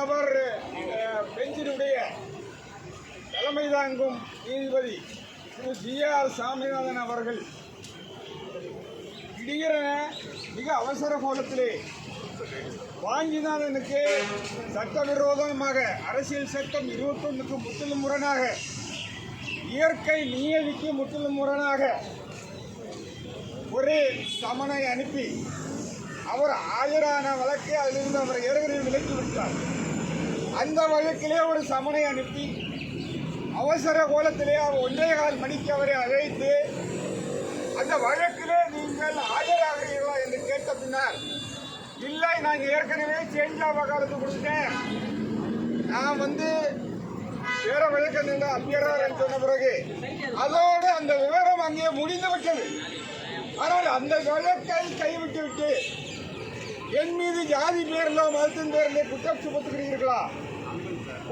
தனிநபர் பெஞ்சினுடைய தலைமை தாங்கும் நீதிபதி திரு ஜி.ஆர். சாமிநாதன் அவர்கள் திடீரென மிக அவசர கோலத்திலே வாஞ்சிநாதனுக்கு சட்டவிரோதமாக அரசியல் சட்டம் 21க்கு முற்றிலும் முரணாக, இயற்கை நியதிக்கு முற்றிலும் முரணாக ஒரு சமனை அனுப்பி அவர் ஆஜரான வழக்கை அதிலிருந்து அவர் ஏற்கனவே விலக்கிவிட்டார். அந்த வழக்கிலே ஒரு சமனை அனுப்பி அவசர கோலத்திலே 1.25 மணிக்கு அவரை அழைத்து அந்த வழக்கிலே நீங்கள் ஆஜராகிறீர்களா என்று கேட்ட பின்னர், இல்லை நான் ஏற்கனவே சேஞ்ச் ஆஃப் காலத்து கொடுத்தேன், நான் வேற வழக்கு அப்பியரார் சொன்ன பிறகு அதோடு அந்த விவரம் அங்கே முடிந்து விட்டது. ஆனால் அந்த வழக்கை கைவிட்டு விட்டு என் மீது ஜாதி பேரிலோ மதத்தின் பேரிலே குற்றம் சுமத்துகிறீர்களா,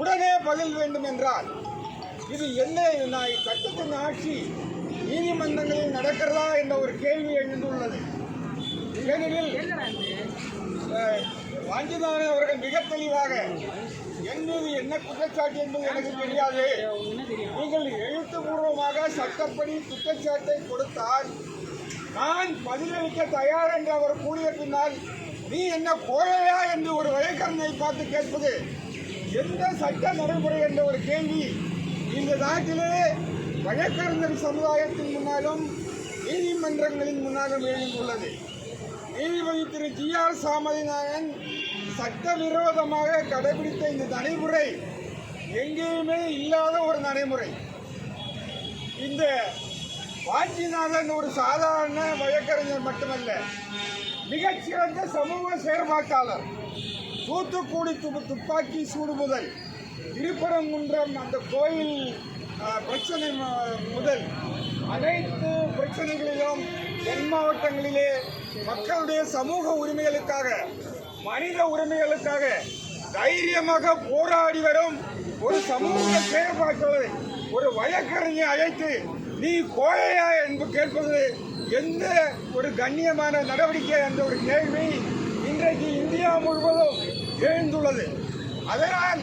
உடனே பதில் வேண்டும் என்றால் இது என்ன சட்டத்தின் ஆட்சி நீதிமன்றங்களில் நடக்கிறதா என்ற ஒரு கேள்வி எழுந்துள்ளது. ஏனெனில் வாஞ்சிநாதன் அவர்கள் மிக தெளிவாக என் மீது என்ன குற்றச்சாட்டு என்பது எனக்கு தெரியாது, நீங்கள் எழுத்துப்பூர்வமாக சட்டப்படி குற்றச்சாட்டை கொடுத்தால் நான் பதிலளிக்க தயார் என்று அவர் கூறிய பின்னால் நீ என்ன கோழையா என்று ஒரு வழக்கறிஞரை பார்த்து கேட்பது எந்த சட்ட நடைமுறை என்ற ஒரு கேள்வி இந்த நாட்டிலே வழக்கறிஞர் சமுதாயத்தின் முன்னாலும் நீதிமன்றங்களின் முன்னாலும் எழுந்துள்ளது. நீதிபதி திரு ஜி.ஆர். சாமிநாதன் சட்டவிரோதமாக கடைபிடித்த இந்த நடைமுறை எங்கேயுமே இல்லாத ஒரு நடைமுறை. இந்த வாஞ்சிநாதன் ஒரு சாதாரண வழக்கறிஞர் மட்டுமல்ல, மிகச்சிறந்த சமூக செயற்பாட்டாளர். தூத்துக்குடி துப்பாக்கி சூடு முதல் திருப்பரங்குன்றம் அந்த கோயில் பிரச்சனை முதல் அனைத்து பிரச்சனைகளிலும் தென் மாவட்டங்களிலே மக்களுடைய சமூக உரிமைகளுக்காக, மனித உரிமைகளுக்காக தைரியமாக போராடி வரும் ஒரு சமூக செயற்பாட்டாளரை ஒரு வழக்கறிஞரை அழைத்து நீ கோழையா என்று கேட்பது எந்த ஒரு கண்ணியமான நடவடிக்கை என்ற ஒரு கேள்வி இன்றைக்கு இந்தியா முழுவதும் எழுந்துள்ளது. அதனால்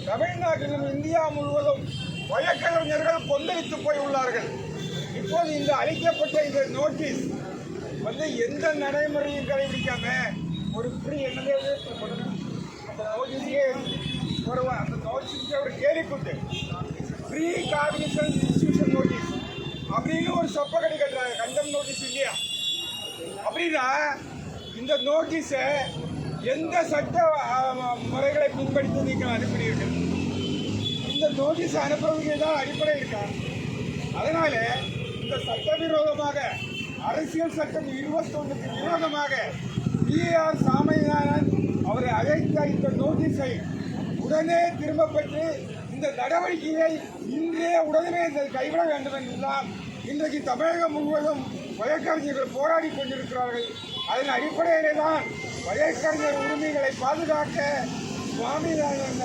தமிழ்நாட்டிலும் இந்தியா முழுவதும் வழக்கறிஞர்கள் கொந்தளித்து போய் உள்ளார்கள். இப்போது இந்த அளிக்கப்பட்ட இந்த நோட்டீஸ் எந்த நடைமுறையும் கடைபிடிக்காம ஒரு ஃப்ரீ அந்த நோட்டீஸே ஒரு கேள்விக்குண்டு ஃப்ரீ காக்னிசன்ஸ் இன்ஸ்டிடியூஷன் நோட்டீஸ் அப்படின்னு ஒரு சொப்பக்கடி கட்டுறாங்க. கண்டம் நோட்டீஸ் இல்லையா? அப்படின்னா இந்த நோட்டீஸை எந்த சட்ட முறைகளை பின்பற்றி நீங்கள் அனுப்பினீர்கள்? இந்த நோட்டீஸ் அனுப்புறதுக்கு தான் அடிப்படை இருக்கா? அதனால இந்த சட்டவிரோதமாக அரசியல் சட்டம் 21க்கு விரோதமாக ஜி.ஆர். சாமிநாதன் அவரை அழைத்த இந்த நோட்டீஸை உடனே திரும்ப பெற்று இந்த நடவடிக்கையை இன்றே உடனே கைவிட வேண்டும் என்றுதான் இன்றைக்கு தமிழகம் முழுவதும் வழக்கறிஞர்கள் போராடி கொண்டிருக்கிறார்கள். அதன் அடிப்படையிலே தான் வழக்கறிஞர் உரிமைகளை பாதுகாக்க வாஞ்சிநாதன்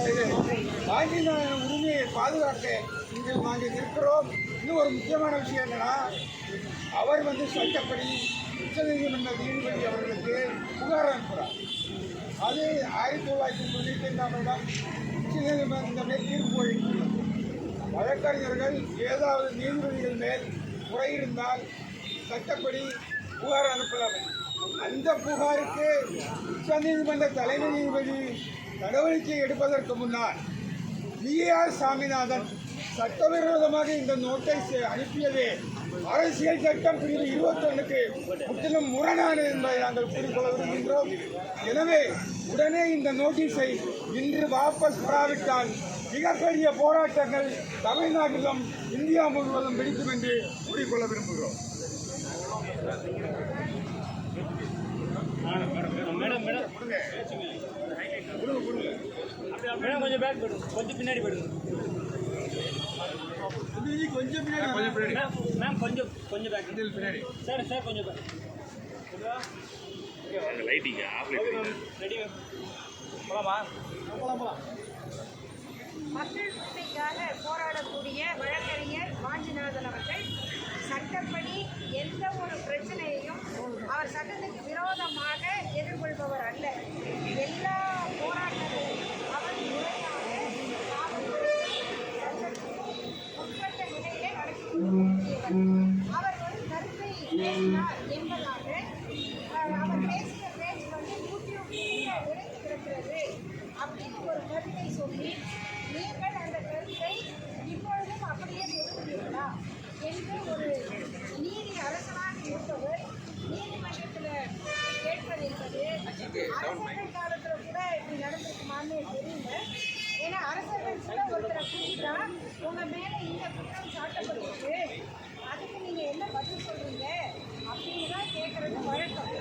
உரிமையை பாதுகாக்க இங்கே நாங்கள் இருக்கிறோம். இன்னும் ஒரு முக்கியமான விஷயம் என்னன்னா, அவர் சட்டப்படி உச்சநீதிமன்ற நீதிபதி அவர்களுக்கு புகார் அனுப்புகிறார். அது 1995 உச்சநீதிமன்றமே தீர்ப்பு வழங்கியுள்ளது. வழக்கறிஞர்கள் ஏதாவது நீதிபதிகள் மேல் முறை இருந்தால் சட்டப்படி புகார் அனுப்பலாம். அந்த புகாருக்கு உச்சநீதிமன்ற தலைமை நீதிபதி நடவடிக்கை எடுப்பதற்கு முன்னால் ஜி.ஆர். சாமிநாதன் சட்டவிரோதமாக இந்த நோட்டீஸ் அனுப்பியதே அரசியல் சட்டம் பிரிவு 21க்கு முற்றிலும் முரணானது என்பதை நாங்கள் கூறிக்கொள்ள விரும்புகின்றோம். எனவே உடனே இந்த நோட்டீஸை இன்று வாபஸ் பெறாவிட்டால் மிகப்பெரிய போராட்டங்கள் தமிழ்நாட்டிலும் இந்தியா முழுவதும் வெடிக்கும் என்று கூறிக்கொள்ள விரும்புகிறோம். கொஞ்சம் பேக் போடுங்க, கொஞ்சம் பின்னாடி போடுங்க மேம், கொஞ்சம் பேக் பின்னாடி சார் கொஞ்சம் பேக் லைட்டிங் ரெடி போலாமா? போலாம். மக்கள் உரிமைக்காக போராடக்கூடிய வழக்கறிஞர் வாஞ்சிநாதன் அவர்கள் சட்டப்படி எந்த ஒரு பிரச்சனையையும் அவர் சட்டத்துக்கு விரோதமாக எதிர்கொள்பவர் அல்ல. எல்லா போராட்டங்களையும் அவர் அரசர்கள் காலத்துல கூட இப்படி நடந்திருக்குமான்னு தெரியல. ஏன்னா அரசர்கள் கூட ஒருத்தரை கூட்டிட்டா உங்க மேல இந்த குற்றம் சாட்டப்பட்டிருக்கு, அதுக்கு நீங்க என்ன பதில் சொல்றீங்க அப்படின்னு தான் கேட்கறது வழக்கம்.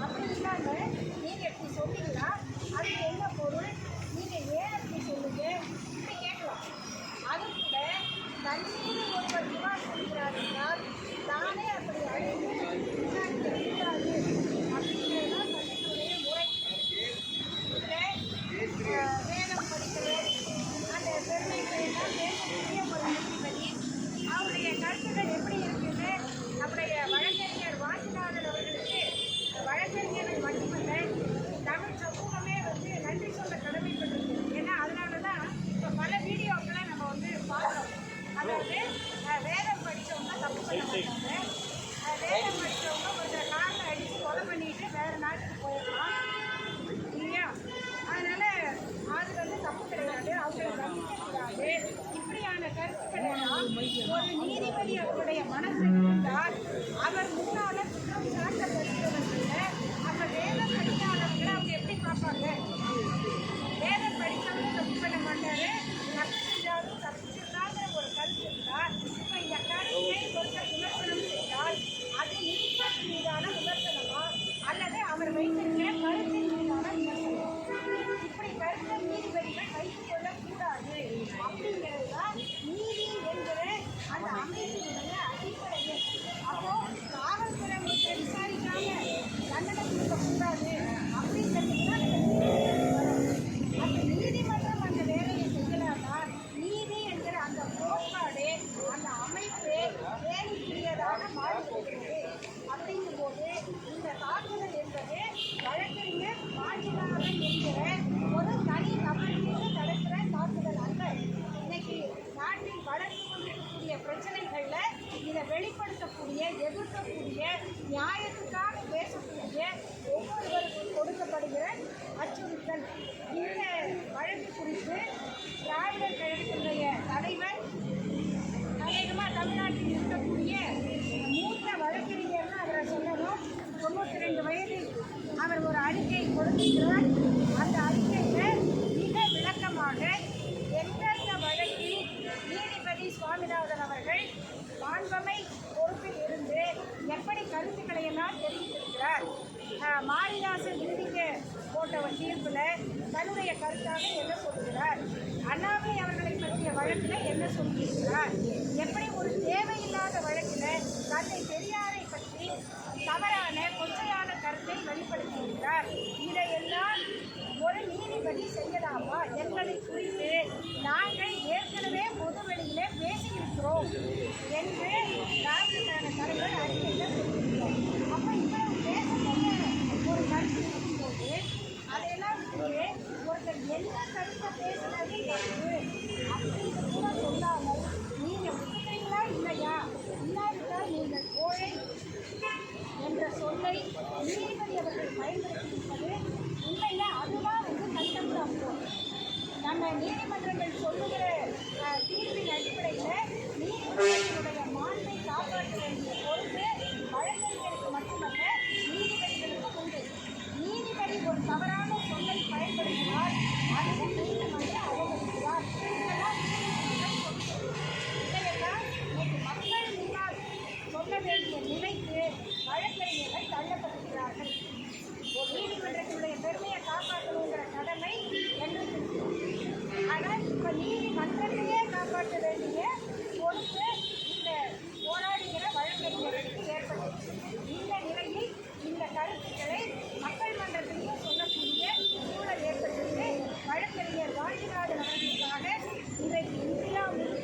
அப்படி இல்லாம நீங்க இப்படி சொன்னீங்களா, அதுக்கு என்ன பொருள், நீங்க ஏன் அப்படி சொல்லுங்க இப்படி கேட்கலாம். அது கூட தண்ணீர் ஒருவர் புகார் சொல்கிறார் என்றால் தானே அப்படி அழைத்து விசாரிக்க கூடாது அப்படிங்கிறதுதான் சட்டத்துடைய முறை. வேதம் படிக்கிறோம், அந்த பெருமைகளை எல்லாம் பேசக்கூடிய ஒரு நீதிபதி அவருடைய கருத்துக்கள் எப்படி இருக்குன்னு நம்முடைய வழக்கறிஞர் வாஞ்சிநாதன் அவர்களுக்கு வழக்கறிஞர்கள் மட்டுமல்ல தமிழ் சமூகமே வந்து நன்றி சொல்ல கடமைப்பட்டிருக்கு. ஏன்னா அதனால தான் இப்போ பல வீடியோக்களை நம்ம வந்து பார்க்குறோம். அதாவது வேதம் படித்தவங்க தப்பு பண்ண மாட்டாங்க, வேதம் படித்தவங்க ஒருத்தர் காரில் அடித்து கொலை பண்ணிட்டு வேறு நாட்டுக்கு போயிடலாம் இல்லையா? அதனால அது வந்து தப்பு கிடையாது, அவங்களை தண்டிக்கக்கூடாது. இப்படியான கருத்துக்களை ஒரு நீதிபதி அவருடைய மனசில் இருந்தால் அவர் முன்னால குற்றம் சாட்டப்படுகிறவர்கள அப்ப வேதம் படிக்காதவங்களை அவங்க எப்படி பார்ப்பாங்க? வேதம் படித்தவங்க தப்பு பண்ண மாட்டாரு, தப்பு செஞ்சாலும் தப்பிச்சிருந்தாங்கிற ஒரு கருத்து இருந்தால் இப்ப இந்த கருத்தை ஒருத்தர் விமர்சனம் செய்தால் அது நீதிபதி மீதான விமர்சனமா அல்லது அவர் வைத்திருக்கிற கருத்தின் மீதான விமர்சனம்? இப்படி கருத்தை நீதிபதிகள் வைத்துக் கொள்ளக்கூடாது அப்படிங்கிறது தான் நீதி என்கிற அந்த அமைப்பினுடைய அடிப்படையே. அப்போ காவல்துறை ஒருத்தரை விசாரிக்காம தண்டனை கொடுக்கக்கூடாது அப்படிங்கிறதுக்கு தான் அந்த நீதிமன்றம் அந்த வேலையை செய்யலாமா? நீதி என்கிற அந்த கோட்பாடு அந்த அமைப்பு வேலைக்குரியதாக மாறிவிடுகிறது. அப்படிங்கும் போது இந்த தாக்குதல் என்பது வழக்கறிஞர் வாஞ்சிநாதன் என்கிற ஒரு தனி நபர் மீது நடக்கிற தாக்குதல் அல்ல. இன்னைக்கு நாட்டில் வளர்ந்து கொண்டிருக்கக்கூடிய பிரச்சனைகள்ல இதை வெளிப்படுத்தக்கூடிய, எதிர்க்கக்கூடிய, நியாயத்துக்காக பேசக்கூடிய ஒவ்வொருவருக்கும் கொடுக்கப்படுகிற அச்சுறுத்தல். இந்த வழக்கு குறித்து திராவிடர் கழகத்தினுடைய தலைவர் அநேகமாக தமிழ்நாட்டில் இருக்கக்கூடிய மூத்த வழக்கறிஞர்னு அவரை சொல்லணும், 92 வயது அவர் ஒரு அறிக்கை கொடுத்திருக்கிறார். அந்த அறிக்கையில் மிக விளக்கமாக எந்தெந்த வழக்கில் நீதிபதி சுவாமிநாதன் அவர்கள் மாண்பமை பொறுப்பில் இருந்து எப்படி கருத்துக்களை எல்லாம் தெரிவித்திருக்கிறார். மாரிதாசன் நீதிக்கு போட்ட தீர்ப்பில் தன்னுடைய கருத்தாக என்ன சொல்கிறார், அண்ணாமலை அவர்களை பற்றிய வழக்கில் என்ன சொல்லியிருக்கிறார், எப்படி ஒரு தேவையில்லாத வழக்கில் தந்தை பெரியாரை பற்றி தவறான கொச்சையான கருத்தை வெளிப்படுத்தியிருக்கிறார். இதையெல்லாம் ஒரு நீதிபதி செய்யலாமா என்பதை குறித்து நாங்கள் ஏற்கனவே பொதுவெளியிலே பேசியிருக்கிறோம் என்று திராவிடர் தலைவர் அறிக்கையில் சொல்லியிருக்கிறோம். அப்போ இவ்வளவு பேசப்பட்ட ஒரு கருத்து இருக்கும்போது அதையெல்லாம் ஒருத்தர் என்ன கருத்தை பேச